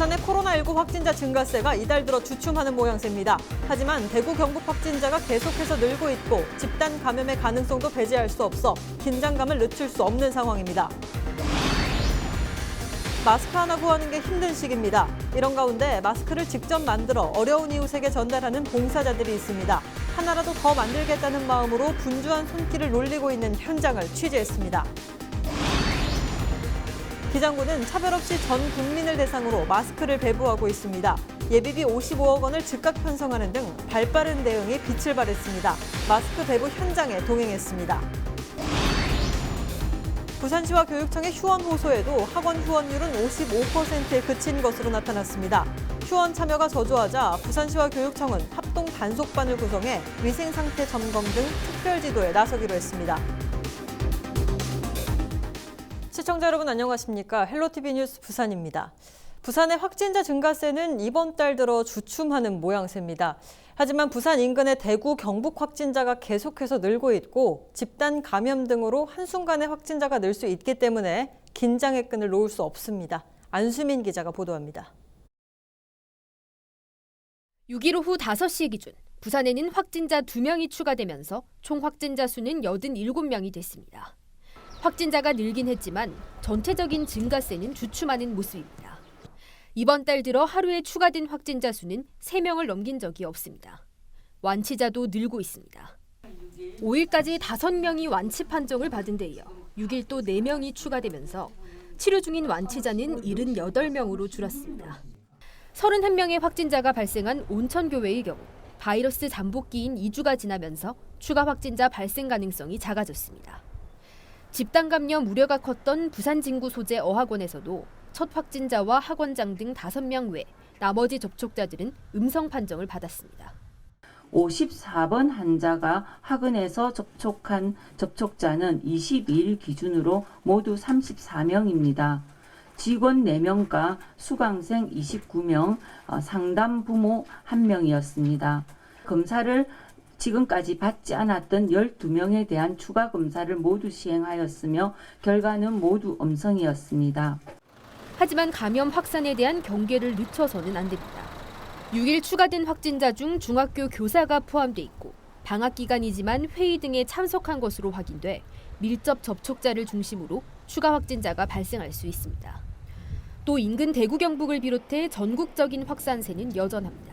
부산의 코로나19 확진자 증가세가 이달 들어 주춤하는 모양새입니다. 하지만 대구, 경북 확진자가 계속해서 늘고 있고 집단 감염의 가능성도 배제할 수 없어 긴장감을 늦출 수 없는 상황입니다. 마스크 하나 구하는 게 힘든 시기입니다. 이런 가운데 마스크를 직접 만들어 어려운 이웃에게 전달하는 봉사자들이 있습니다. 하나라도 더 만들겠다는 마음으로 분주한 손길을 놀리고 있는 현장을 취재했습니다. 기장군은 차별 없이 전 국민을 대상으로 마스크를 배부하고 있습니다. 예비비 55억 원을 즉각 편성하는 등 발빠른 대응이 빛을 발했습니다. 마스크 배부 현장에 동행했습니다. 부산시와 교육청의 휴원 호소에도 학원 휴원율은 55%에 그친 것으로 나타났습니다. 휴원 참여가 저조하자 부산시와 교육청은 합동 단속반을 구성해 위생 상태 점검 등 특별 지도에 나서기로 했습니다. 시청자 여러분 안녕하십니까? 헬로티비 뉴스 부산입니다. 부산의 확진자 증가세는 이번 달 들어 주춤하는 모양새입니다. 하지만 부산 인근의 대구, 경북 확진자가 계속해서 늘고 있고 집단 감염 등으로 한순간에 확진자가 늘 수 있기 때문에 긴장의 끈을 놓을 수 없습니다. 안수민 기자가 보도합니다. 6일 오후 5시 기준 부산에는 확진자 2명이 추가되면서 총 확진자 수는 87명이 됐습니다. 확진자가 늘긴 했지만 전체적인 증가세는 주춤하는 모습입니다. 이번 달 들어 하루에 추가된 확진자 수는 3명을 넘긴 적이 없습니다. 완치자도 늘고 있습니다. 5일까지 5명이 완치 판정을 받은 데 이어 6일 또 4명이 추가되면서 치료 중인 완치자는 78명으로 줄었습니다. 31명의 확진자가 발생한 온천교회의 경우 바이러스 잠복기인 2주가 지나면서 추가 확진자 발생 가능성이 작아졌습니다. 집단 감염 우려가 컸던 부산 진구 소재 어학원에서도 첫 확진자와 학원장 등 5명 외 나머지 접촉자들은 음성 판정을 받았습니다. 54번 환자가 학원에서 접촉한 접촉자는 22일 기준으로 모두 34명입니다. 직원 4명과 수강생 29명, 상담 부모 1명이었습니다. 검사를 지금까지 받지 않았던 12명에 대한 추가 검사를 모두 시행하였으며 결과는 모두 음성이었습니다. 하지만 감염 확산에 대한 경계를 늦춰서는 안 됩니다. 6일 추가된 확진자 중 중학교 교사가 포함돼 있고 방학 기간이지만 회의 등에 참석한 것으로 확인돼 밀접 접촉자를 중심으로 추가 확진자가 발생할 수 있습니다. 또 인근 대구 경북을 비롯해 전국적인 확산세는 여전합니다.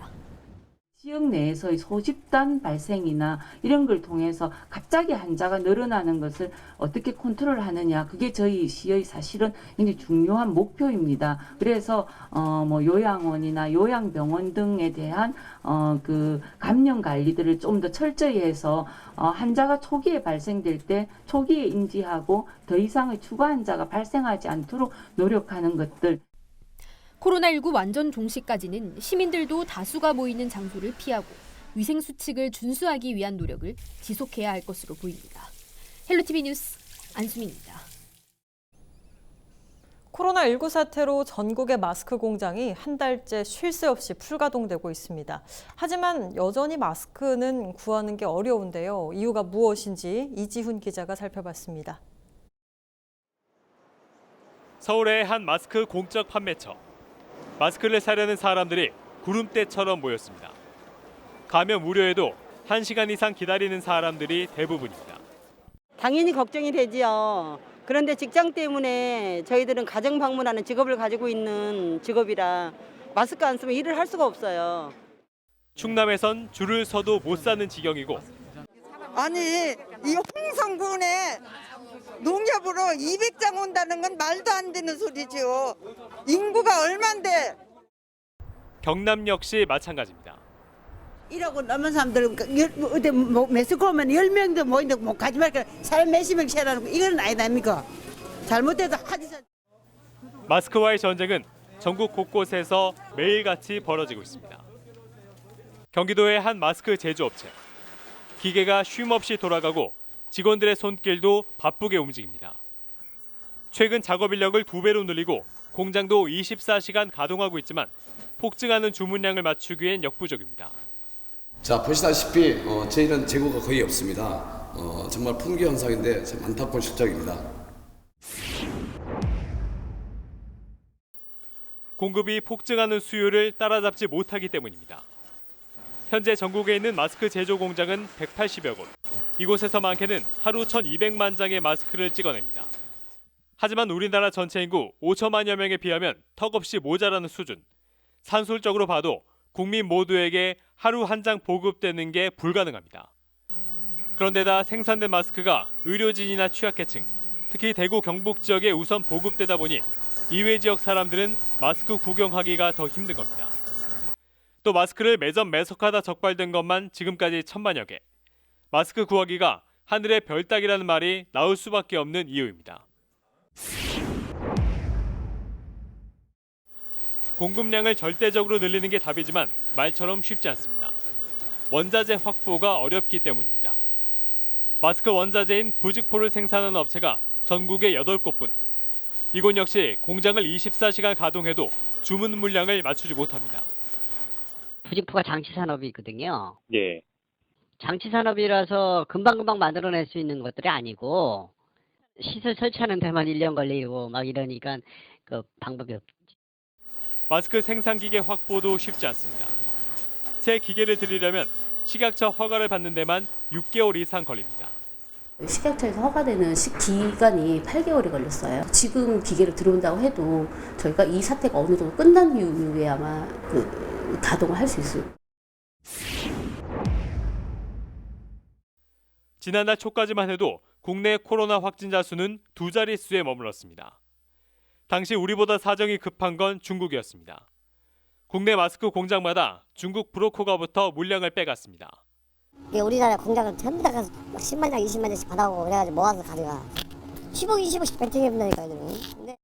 지역 내에서의 소집단 발생이나 이런 걸 통해서 갑자기 환자가 늘어나는 것을 어떻게 컨트롤하느냐, 그게 저희 시의 사실은 굉장히 중요한 목표입니다. 그래서 요양원이나 요양병원 등에 대한 그 감염 관리들을 좀 더 철저히 해서 환자가 초기에 발생될 때 초기에 인지하고 더 이상의 추가 환자가 발생하지 않도록 노력하는 것들. 코로나19 완전 종식까지는 시민들도 다수가 모이는 장소를 피하고 위생수칙을 준수하기 위한 노력을 지속해야 할 것으로 보입니다. 헬로티비 뉴스 안수민입니다. 코로나19 사태로 전국의 마스크 공장이 한 달째 쉴 새 없이 풀가동되고 있습니다. 하지만 여전히 마스크는 구하는 게 어려운데요. 이유가 무엇인지 이지훈 기자가 살펴봤습니다. 서울의 한 마스크 공적 판매처. 마스크를 사려는 사람들이 구름대처럼 모였습니다. 감염 우려에도 1시간 이상 기다리는 사람들이 대부분입니다. 당연히 걱정이 되지요. 그런데 직장 때문에 저희들은 가정 방문하는 직업을 가지고 있는 직업이라 마스크 안 쓰면 일을 할 수가 없어요. 충남에선 줄을 서도 못 사는 지경이고 아니 이 홍성군에 농협으로 200장 온다는 건 말도 안 되는 소리죠. 인구가 얼만데. 경남 역시 마찬가지입니다. 이러고 남은 사람들은 어디 매스코 오면 10명도 모이는데 뭐 가지 말까 사람 몇십 명 채라는 거 이건 아니다니까. 잘못해도 하지. 마스크와의 전쟁은 전국 곳곳에서 매일같이 벌어지고 있습니다. 경기도의 한 마스크 제조업체. 기계가 쉼없이 돌아가고 직원들의 손길도 바쁘게 움직입니다. 최근 작업 인력을 2배로 늘리고 공장도 24시간 가동하고 있지만 폭증하는 주문량을 맞추기엔 역부족입니다. 자, 보시다시피 저희는 재고가 거의 없습니다. 정말 품귀 현상인데 참 안타까운 실정입니다. 공급이 폭증하는 수요를 따라잡지 못하기 때문입니다. 현재 전국에 있는 마스크 제조 공장은 180여 곳. 이곳에서 많게는 하루 1,200만 장의 마스크를 찍어냅니다. 하지만 우리나라 전체 인구 5천만여 명에 비하면 턱없이 모자라는 수준. 산술적으로 봐도 국민 모두에게 하루 한 장 보급되는 게 불가능합니다. 그런데다 생산된 마스크가 의료진이나 취약계층, 특히 대구 경북 지역에 우선 보급되다 보니 이외 지역 사람들은 마스크 구경하기가 더 힘든 겁니다. 또 마스크를 매점 매석하다 적발된 것만 지금까지 1,000만여 개. 마스크 구하기가 하늘의 별 따기라는 말이 나올 수밖에 없는 이유입니다. 공급량을 절대적으로 늘리는 게 답이지만 말처럼 쉽지 않습니다. 원자재 확보가 어렵기 때문입니다. 마스크 원자재인 부직포를 생산하는 업체가 전국에 8곳뿐. 이곳 역시 공장을 24시간 가동해도 주문 물량을 맞추지 못합니다. 부직포가 장치 산업이거든요. 예. 장치 산업이라서 금방금방 만들어낼 수 있는 것들이 아니고 시설 설치하는 데만 1년 걸리고 막 이러니까 그 방법이 없죠. 마스크 생산 기계 확보도 쉽지 않습니다. 새 기계를 들이려면 식약처 허가를 받는 데만 6개월 이상 걸립니다. 식약처에서 허가되는 기간이 8개월이 걸렸어요. 지금 기계를 들어온다고 해도 저희가 이 사태가 어느 정도 끝난 이후에 아마 가동을 할 수 있을. 지난달 초까지만 해도 국내 코로나 확진자 수는 2자릿수에 머물렀습니다. 당시 우리보다 사정이 급한 건 중국이었습니다. 국내 마스크 공장마다 중국 브로커가부터 물량을 빼갔습니다. 우리나라 공장은 전부 다 가서 10만 장, 20만 장씩 받아오고 그래가지고 모아서 가져가. 10억, 20억씩 벤팅해본다니까요.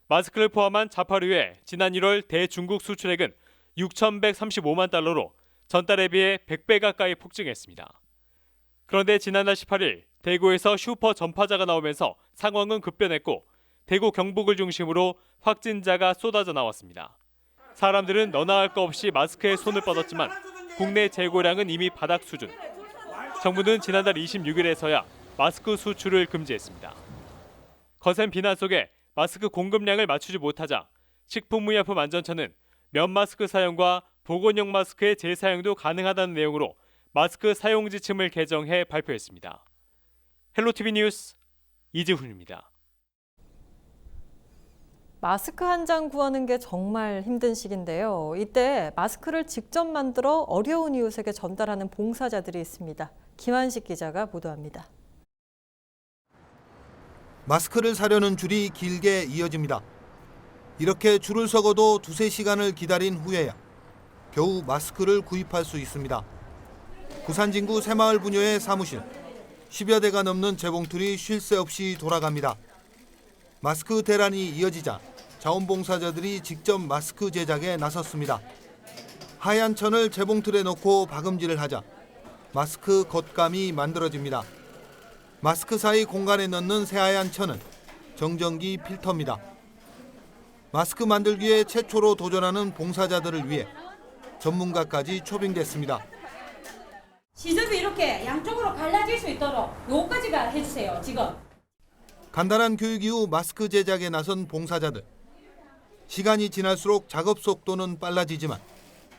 마스크를 포함한 자파류의 지난 1월 대중국 수출액은 6,135만 달러로 전달에 비해 100배 가까이 폭증했습니다. 그런데 지난달 18일 대구에서 슈퍼 전파자가 나오면서 상황은 급변했고 대구 경북을 중심으로 확진자가 쏟아져 나왔습니다. 사람들은 너나 할 거 없이 마스크에 손을 뻗었지만 국내 재고량은 이미 바닥 수준. 정부는 지난달 26일에서야 마스크 수출을 금지했습니다. 거센 비난 속에 마스크 공급량을 맞추지 못하자 식품의약품안전처는 면 마스크 사용과 보건용 마스크의 재사용도 가능하다는 내용으로 마스크 사용 지침을 개정해 발표했습니다. 헬로티비 뉴스 이지훈입니다. 마스크 한 장 구하는 게 정말 힘든 시기인데요. 이때 마스크를 직접 만들어 어려운 이웃에게 전달하는 봉사자들이 있습니다. 김한식 기자가 보도합니다. 마스크를 사려는 줄이 길게 이어집니다. 이렇게 줄을 서고도 2-3시간을 기다린 후에야 겨우 마스크를 구입할 수 있습니다. 부산 진구 새마을 분녀의 사무실. 10여 대가 넘는 재봉틀이 쉴 새 없이 돌아갑니다. 마스크 대란이 이어지자 자원봉사자들이 직접 마스크 제작에 나섰습니다. 하얀 천을 재봉틀에 넣고 박음질을 하자 마스크 겉감이 만들어집니다. 마스크 사이 공간에 넣는 새하얀 천은 정전기 필터입니다. 마스크 만들기에 최초로 도전하는 봉사자들을 위해 전문가까지 초빙됐습니다. 시접이 이렇게 양쪽으로 갈라질 수 있도록 요까지가 해주세요. 지금. 간단한 교육 이후 마스크 제작에 나선 봉사자들. 시간이 지날수록 작업 속도는 빨라지지만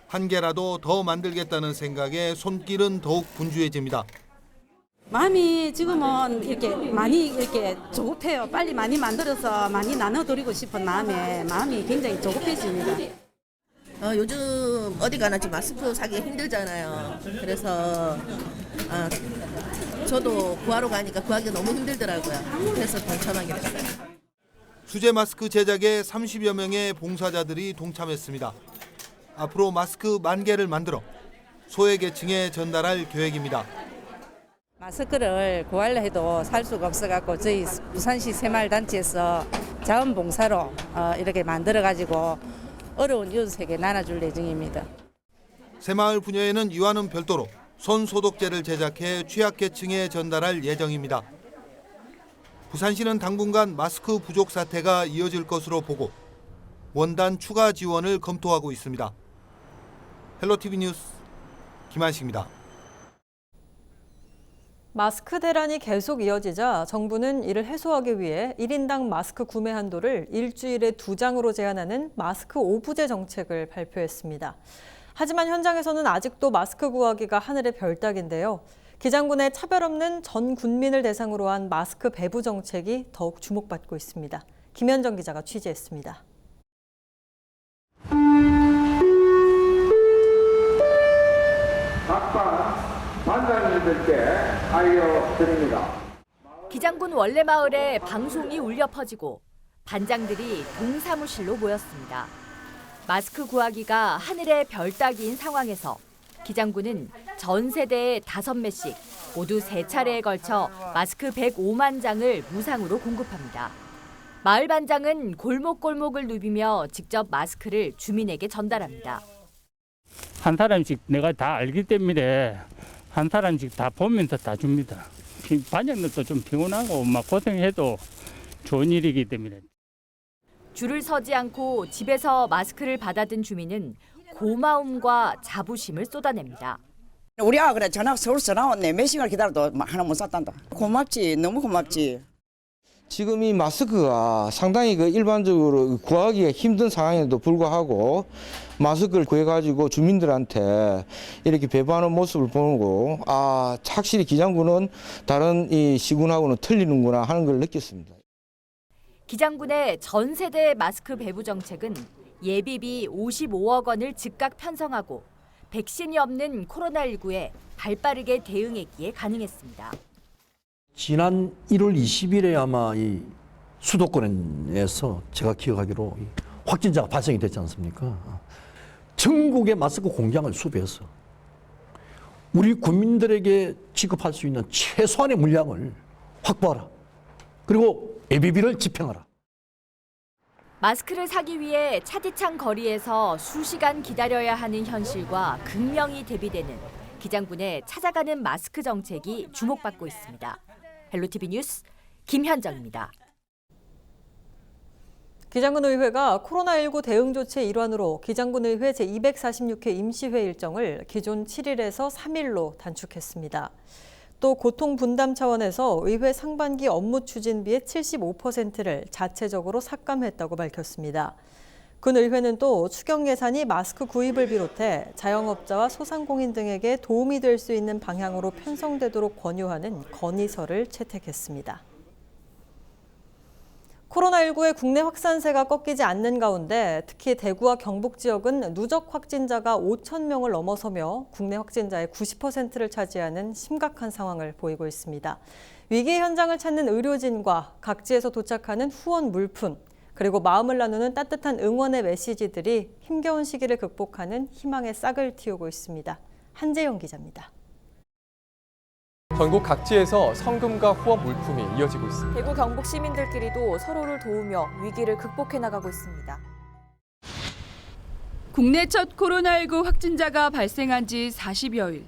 한 개라도 더 만들겠다는 생각에 손길은 더욱 분주해집니다. 마음이 지금은 이렇게 많이 이렇게 조급해요. 빨리 많이 만들어서 많이 나눠드리고 싶은 마음이 굉장히 조급해집니다. 요즘 어디 가나 지금 마스크 사기 힘들잖아요. 그래서 저도 구하러 가니까 구하기 너무 힘들더라고요. 그래서 동참하게 됐어요. 수제 마스크 제작에 30여 명의 봉사자들이 동참했습니다. 앞으로 마스크 10,000개를 만들어 소외계층에 전달할 계획입니다. 마스크를 구하려 해도 살 수가 없어갖고 저희 부산시 새마을단체에서 자원봉사로 이렇게 만들어가지고 어려운 이웃에게 나눠줄 예정입니다. 새마을 분녀에는 이와는 별도로 손 소독제를 제작해 취약계층에 전달할 예정입니다. 부산시는 당분간 마스크 부족 사태가 이어질 것으로 보고 원단 추가 지원을 검토하고 있습니다. 헬로티비 뉴스 김한식입니다. 마스크 대란이 계속 이어지자 정부는 이를 해소하기 위해 1인당 마스크 구매 한도를 일주일에 2장으로 제한하는 마스크 오부제 정책을 발표했습니다. 하지만 현장에서는 아직도 마스크 구하기가 하늘의 별따기인데요. 기장군의 차별 없는 전 군민을 대상으로 한 마스크 배부 정책이 더욱 주목받고 있습니다. 김현정 기자가 취재했습니다. 반장님들께 알려드립니다. 기장군 원래마을에 방송이 울려 퍼지고 반장들이 동사무실로 모였습니다. 마스크 구하기가 하늘의 별 따기인 상황에서 기장군은 전 세대에 5매씩 모두 3차례에 걸쳐 마스크 105만 장을 무상으로 공급합니다. 마을 반장은 골목골목을 누비며 직접 마스크를 주민에게 전달합니다. 한 사람씩 내가 다 알기 때문에 한 사람씩 다 보면서 다 줍니다. 반장들도 좀 피곤하고 막 고생해도 좋은 일이기 때문에. 줄을 서지 않고 집에서 마스크를 받아든 주민은 고마움과 자부심을 쏟아냅니다. 우리 아가 그래 서울서 나왔네. 몇 시간 기다려도 하나 못 샀단다. 고맙지, 너무 고맙지. 지금 이 마스크가 상당히 일반적으로 구하기가 힘든 상황에도 불구하고 마스크를 구해가지고 주민들한테 이렇게 배부하는 모습을 보고 확실히 기장군은 다른 이 시군하고는 틀리는구나 하는 걸 느꼈습니다. 기장군의 전 세대 마스크 배부 정책은 예비비 55억 원을 즉각 편성하고 백신이 없는 코로나19에 발빠르게 대응했기에 가능했습니다. 지난 1월 20일에 아마 이 수도권에서 제가 기억하기로 확진자가 발생이 됐지 않습니까? 전국의 마스크 공장을 수배해서 우리 국민들에게 지급할 수 있는 최소한의 물량을 확보하라. 그리고 예비비를 집행하라. 마스크를 사기 위해 차디찬 거리에서 수시간 기다려야 하는 현실과 극명히 대비되는 기장군의 찾아가는 마스크 정책이 주목받고 있습니다. 헬로티비 뉴스 김현정입니다. 기장군의회가 코로나19 대응 조치의 일환으로 기장군의회 제246회 임시회 일정을 기존 7일에서 3일로 단축했습니다. 또 고통 분담 차원에서 의회 상반기 업무 추진비의 75%를 자체적으로 삭감했다고 밝혔습니다. 군의회는 또 추경 예산이 마스크 구입을 비롯해 자영업자와 소상공인 등에게 도움이 될 수 있는 방향으로 편성되도록 권유하는 건의서를 채택했습니다. 코로나19의 국내 확산세가 꺾이지 않는 가운데 특히 대구와 경북 지역은 누적 확진자가 5천 명을 넘어서며 국내 확진자의 90%를 차지하는 심각한 상황을 보이고 있습니다. 위기 현장을 찾는 의료진과 각지에서 도착하는 후원 물품, 그리고 마음을 나누는 따뜻한 응원의 메시지들이 힘겨운 시기를 극복하는 희망의 싹을 틔우고 있습니다. 한재영 기자입니다. 전국 각지에서 성금과 후원 물품이 이어지고 있습니다. 대구 경북 시민들끼리도 서로를 도우며 위기를 극복해 나가고 있습니다. 국내 첫 코로나19 확진자가 발생한 지 40여일.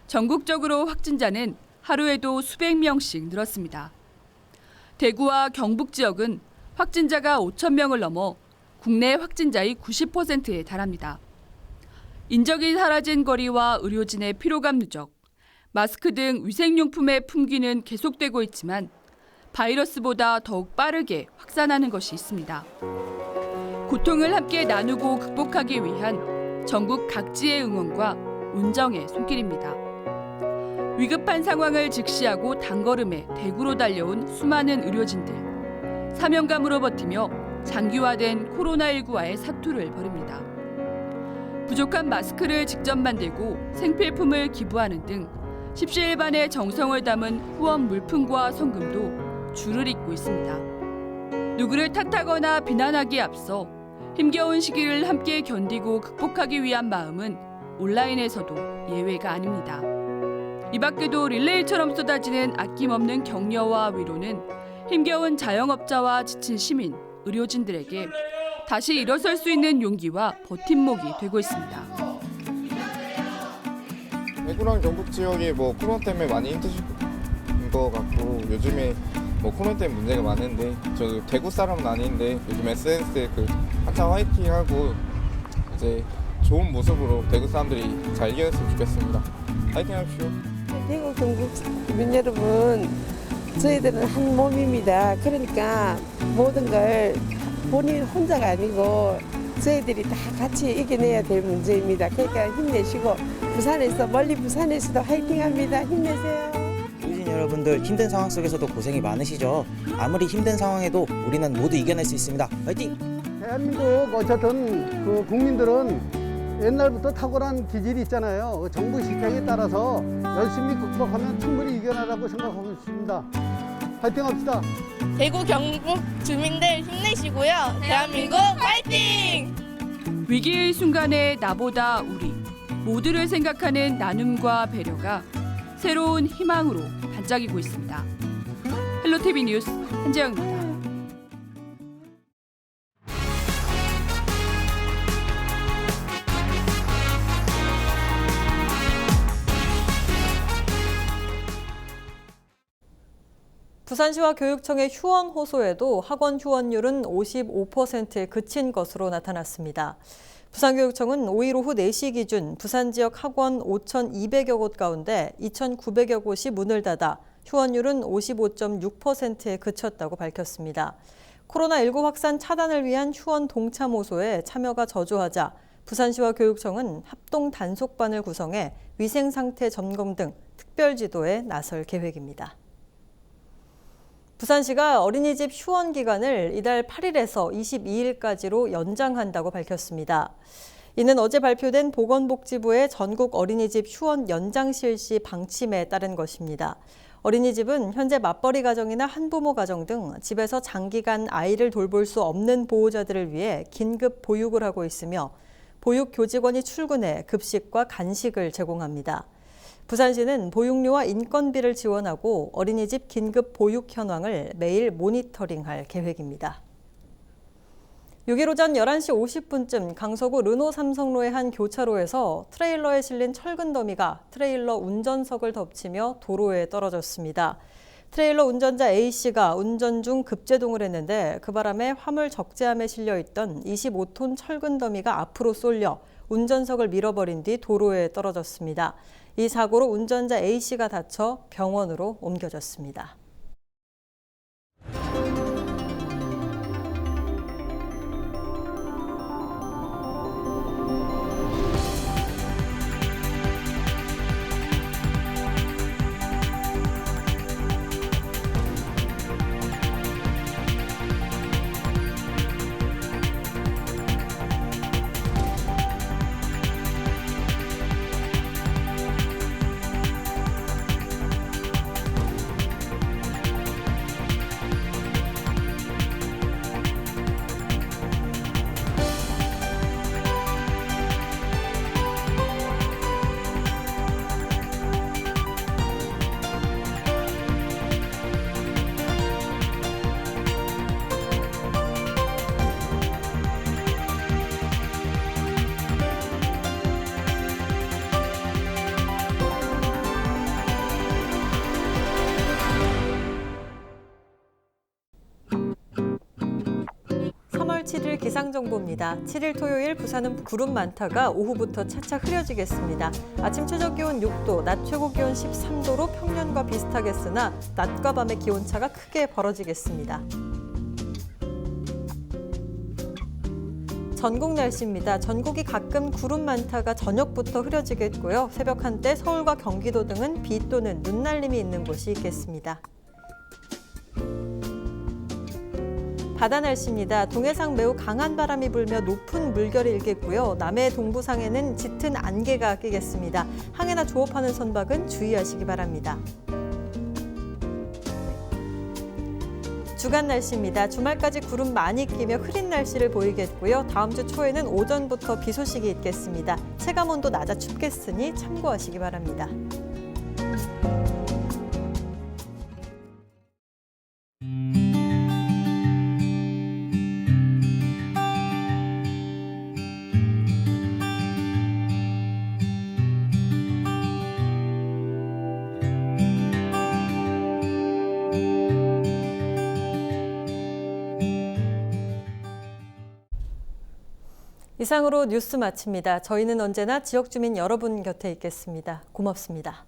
전국적으로 확진자는 하루에도 수백 명씩 늘었습니다. 대구와 경북 지역은 확진자가 5천 명을 넘어 국내 확진자의 90%에 달합니다. 인적이 사라진 거리와 의료진의 피로감 누적, 마스크 등 위생용품의 품귀는 계속되고 있지만 바이러스보다 더욱 빠르게 확산하는 것이 있습니다. 고통을 함께 나누고 극복하기 위한 전국 각지의 응원과 운정의 손길입니다. 위급한 상황을 직시하고 단걸음에 대구로 달려온 수많은 의료진들. 사명감으로 버티며 장기화된 코로나19와의 사투를 벌입니다. 부족한 마스크를 직접 만들고 생필품을 기부하는 등 십시일반의 정성을 담은 후원 물품과 성금도 줄을 잇고 있습니다. 누구를 탓하거나 비난하기에 앞서 힘겨운 시기를 함께 견디고 극복하기 위한 마음은 온라인에서도 예외가 아닙니다. 이 밖에도 릴레이처럼 쏟아지는 아낌없는 격려와 위로는 힘겨운 자영업자와 지친 시민, 의료진들에게 다시 일어설 수 있는 용기와 버팀목이 되고 있습니다. 대구랑 경북 지역이 코로나 때문에 많이 힘드실 것 같고 요즘에 코로나 때문에 문제가 많은데 저도 대구 사람은 아닌데 요즘 SNS에 한참 화이팅하고 이제 좋은 모습으로 대구 사람들이 잘 이겨냈으면 좋겠습니다. 화이팅 하십시오. 대구 경북 주민 여러분, 저희들은 한 몸입니다. 그러니까 모든 걸 본인 혼자가 아니고 저희들이 다 같이 이겨내야 될 문제입니다. 그러니까 힘내시고 멀리 부산에서도 화이팅합니다. 힘내세요. 주민 여러분들 힘든 상황 속에서도 고생이 많으시죠? 아무리 힘든 상황에도 우리는 모두 이겨낼 수 있습니다. 화이팅! 대한민국 어쨌든 그 국민들은 옛날부터 탁월한 기질이 있잖아요. 정부 실정에 따라서 열심히 극복하면 충분히 이겨내라고 생각하고 있습니다. 파이팅 합시다. 대구 경북 주민들 힘내시고요. 대한민국 파이팅! 위기의 순간에 나보다 우리 모두를 생각하는 나눔과 배려가 새로운 희망으로 반짝이고 있습니다. 헬로티비 뉴스 한재영입니다. 부산시와 교육청의 휴원 호소에도 학원 휴원율은 55%에 그친 것으로 나타났습니다. 부산교육청은 5일 오후 4시 기준 부산 지역 학원 5,200여 곳 가운데 2,900여 곳이 문을 닫아 휴원율은 55.6%에 그쳤다고 밝혔습니다. 코로나19 확산 차단을 위한 휴원 동참 호소에 참여가 저조하자 부산시와 교육청은 합동 단속반을 구성해 위생 상태 점검 등 특별 지도에 나설 계획입니다. 부산시가 어린이집 휴원 기간을 이달 8일에서 22일까지로 연장한다고 밝혔습니다. 이는 어제 발표된 보건복지부의 전국 어린이집 휴원 연장 실시 방침에 따른 것입니다. 어린이집은 현재 맞벌이 가정이나 한부모 가정 등 집에서 장기간 아이를 돌볼 수 없는 보호자들을 위해 긴급 보육을 하고 있으며 보육 교직원이 출근해 급식과 간식을 제공합니다. 부산시는 보육료와 인건비를 지원하고 어린이집 긴급 보육 현황을 매일 모니터링할 계획입니다. 6일 오전 11시 50분쯤 강서구 르노 삼성로의 한 교차로에서 트레일러에 실린 철근 더미가 트레일러 운전석을 덮치며 도로에 떨어졌습니다. 트레일러 운전자 A씨가 운전 중 급제동을 했는데 그 바람에 화물 적재함에 실려있던 25톤 철근 더미가 앞으로 쏠려 운전석을 밀어버린 뒤 도로에 떨어졌습니다. 이 사고로 운전자 A씨가 다쳐 병원으로 옮겨졌습니다. 기상정보입니다. 7일 토요일 부산은 구름 많다가 오후부터 차차 흐려지겠습니다. 아침 최저 기온 6도, 낮 최고 기온 13도로 평년과 비슷하겠으나 낮과 밤의 기온차가 크게 벌어지겠습니다. 전국 날씨입니다. 전국이 가끔 구름 많다가 저녁부터 흐려지겠고요. 새벽 한때 서울과 경기도 등은 비 또는 눈 날림이 있는 곳이 있겠습니다. 바다 날씨입니다. 동해상 매우 강한 바람이 불며 높은 물결이 일겠고요. 남해 동부상에는 짙은 안개가 끼겠습니다. 항해나 조업하는 선박은 주의하시기 바랍니다. 주간 날씨입니다. 주말까지 구름 많이 끼며 흐린 날씨를 보이겠고요. 다음 주 초에는 오전부터 비 소식이 있겠습니다. 체감온도 낮아 춥겠으니 참고하시기 바랍니다. 이상으로 뉴스 마칩니다. 저희는 언제나 지역 주민 여러분 곁에 있겠습니다. 고맙습니다.